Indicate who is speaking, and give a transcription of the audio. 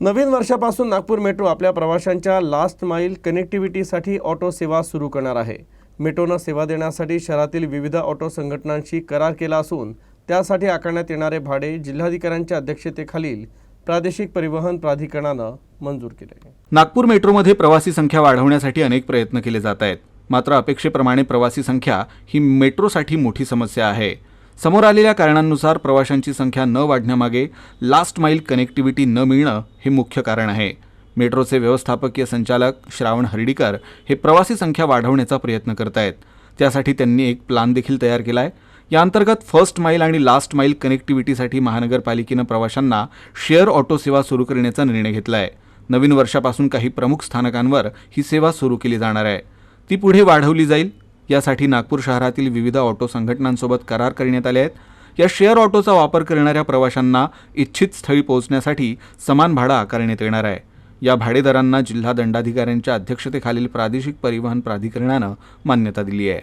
Speaker 1: नवीन वर्षापासून नागपूर मेट्रो आपल्या प्रवाशांच्या लास्ट माईल कनेक्टिव्हिटीसाठी ऑटो सेवा सुरू करणार आहे। मेट्रोनं सेवा देण्यासाठी शहरातील विविध ऑटो संघटनांशी करार केला असून त्यासाठी आकारण्यात येणारे भाडे जिल्हाधिकाऱ्यांच्या अध्यक्षतेखालील प्रादेशिक परिवहन प्राधिकरणानं मंजूर केले।
Speaker 2: नागपूर मेट्रोमध्ये प्रवासी संख्या वाढवण्यासाठी अनेक प्रयत्न केले जात आहेत, मात्र अपेक्षेप्रमाणे प्रवासी संख्या ही मेट्रोसाठी मोठी समस्या आहे। समोर आलेल्या कारणांनुसार प्रवाशांची संख्या न वाढण्यामागे लास्ट माईल कनेक्टिव्हिटी न मिळणं हे मुख्य कारण आहे। मेट्रोचे व्यवस्थापकीय संचालक श्रावण हर्डीकर हे प्रवासी संख्या वाढवण्याचा प्रयत्न करत आहेत। त्यासाठी त्यांनी एक प्लान देखील तयार केला आहे। या अंतर्गत फर्स्ट माईल आणि लास्ट माईल कनेक्टिव्हिटीसाठी महानगरपालिकेनं प्रवाशांना शेअर ऑटो सेवा सुरू करण्याचा निर्णय घेतला आहे। नवीन वर्षापासून काही प्रमुख स्थानकांवर ही सेवा सुरू केली जाणार आहे। ती पुढे वाढवली जाईल। यासाठी नागपूर शहरातील विविध ऑटो संघटनांसोबत करार करण्यात आले आहेत। या शेअर ऑटोचा वापर करणाऱ्या प्रवाशांना इच्छित स्थळी पोहोचण्यासाठी समान भाडं आकारण्यात येणार आहे। या भाडेदरांना जिल्हा दंडाधिकाऱ्यांच्या अध्यक्षतेखालील प्रादेशिक परिवहन प्राधिकरणानं मान्यता दिली आहे।